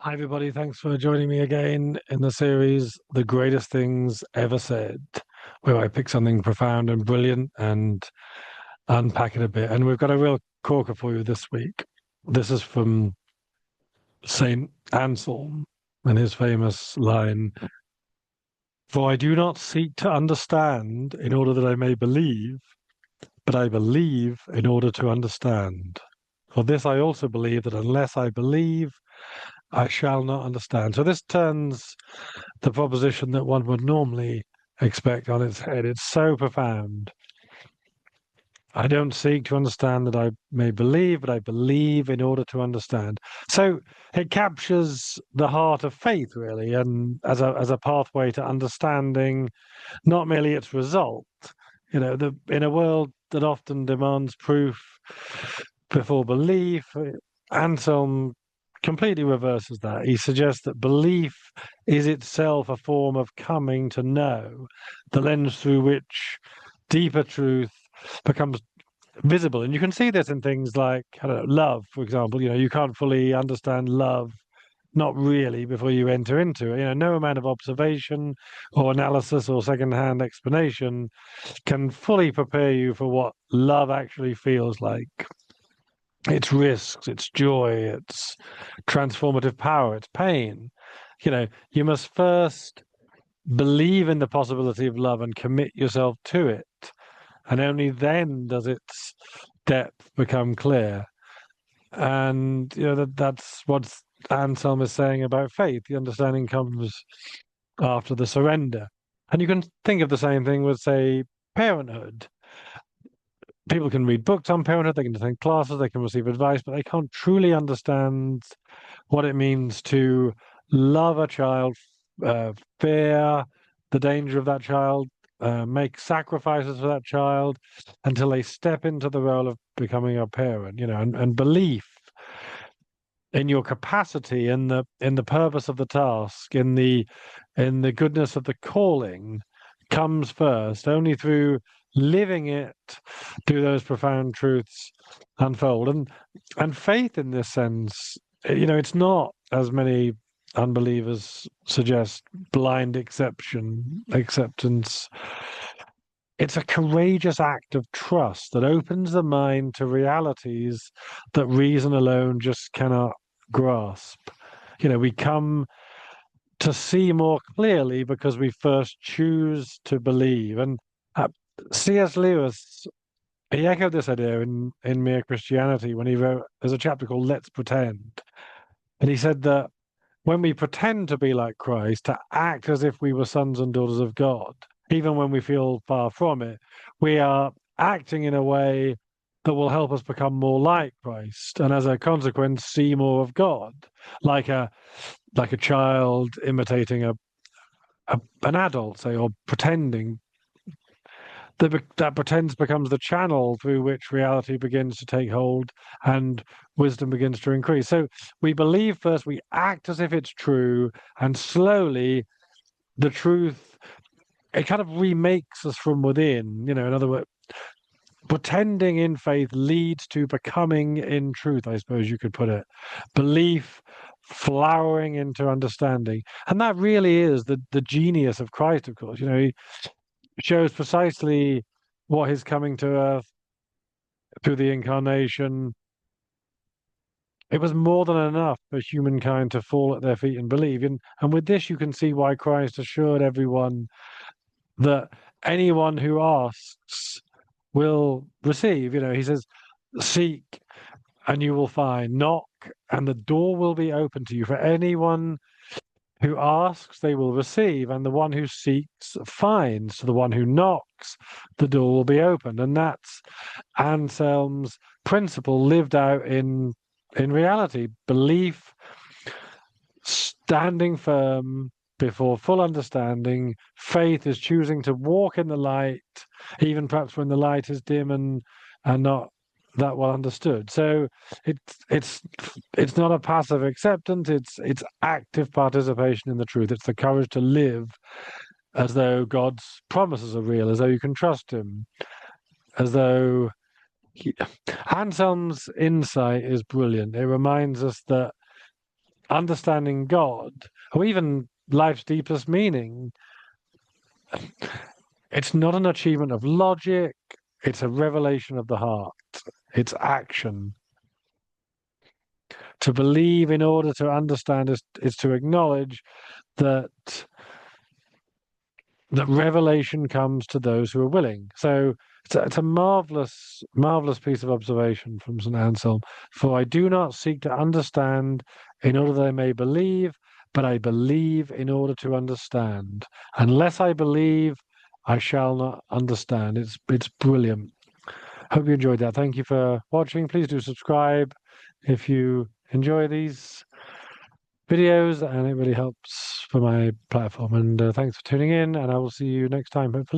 Hi, everybody. Thanks for joining me again in the series, The Greatest Things Ever Said, where I pick something profound and brilliant and unpack it a bit. And we've got a real corker for you this week. This is from Saint Anselm and his famous line, "For I do not seek to understand in order that I may believe, but I believe in order to understand. For this I also believe that unless I believe, I shall not understand." So this turns the proposition that one would normally expect on its head. It's so profound. I don't seek to understand that I may believe, but I believe in order to understand. So it captures the heart of faith, really, and as a pathway to understanding, not merely its result. In a world that often demands proof before belief, Anselm completely reverses that. He suggests that belief is itself a form of coming to know, the lens through which deeper truth becomes visible. And you can see this in things like, I don't know, love, for example. You can't fully understand love, not really, before you enter into it. No amount of observation or analysis or secondhand explanation can fully prepare you for what love actually feels like. Its risks, its joy, its transformative power, its pain. You must first believe in the possibility of love and commit yourself to it. And only then does its depth become clear. And that's what Anselm is saying about faith. The understanding comes after the surrender. And you can think of the same thing with, say, parenthood. People can read books on parenthood, they can attend classes, they can receive advice, but they can't truly understand what it means to love a child, fear the danger of that child, make sacrifices for that child until they step into the role of becoming a parent, and belief in your capacity, in the purpose of the task, in the goodness of the calling comes first. Only through living it do those profound truths unfold. And faith in this sense, it's not, as many unbelievers suggest, blind acceptance. It's a courageous act of trust that opens the mind to realities that reason alone just cannot grasp. We come to see more clearly because we first choose to believe. And uh, C.S. Lewis, he echoed this idea in Mere Christianity when he wrote, there's a chapter called Let's Pretend. And he said that when we pretend to be like Christ, to act as if we were sons and daughters of God, even when we feel far from it, we are acting in a way that will help us become more like Christ, and as a consequence, see more of God, like a child imitating an adult, say, or pretending. That pretends becomes the channel through which reality begins to take hold and wisdom begins to increase. So we believe first, we act as if it's true, and slowly the truth, it kind of remakes us from within. In other words, pretending in faith leads to becoming in truth, I suppose you could put it. Belief flowering into understanding. And that really is the genius of Christ, of course. He shows precisely what his coming to earth through the incarnation. It was more than enough for humankind to fall at their feet and believe. And with this, you can see why Christ assured everyone that anyone who asks will receive. He says, seek and you will find, knock and the door will be open to you. For anyone who asks, they will receive, and the one who seeks finds. To the one who knocks, the door will be opened. And that's Anselm's principle lived out in reality. Belief, standing firm before full understanding. Faith is choosing to walk in the light, even perhaps when the light is dim and not that well understood. So it's not a passive acceptance, it's active participation in the truth. It's the courage to live as though God's promises are real, as though you can trust him, as though Anselm's insight is brilliant. It reminds us that understanding God, or even life's deepest meaning, it's not an achievement of logic, it's a revelation of the heart. It's action. To believe in order to understand is to acknowledge that revelation comes to those who are willing. So it's a marvelous, marvelous piece of observation from St. Anselm. For I do not seek to understand in order that I may believe, but I believe in order to understand. Unless I believe, I shall not understand. It's brilliant. Hope you enjoyed that. Thank you for watching. Please do subscribe if you enjoy these videos, and it really helps for my platform. And thanks for tuning in, and I will see you next time, hopefully.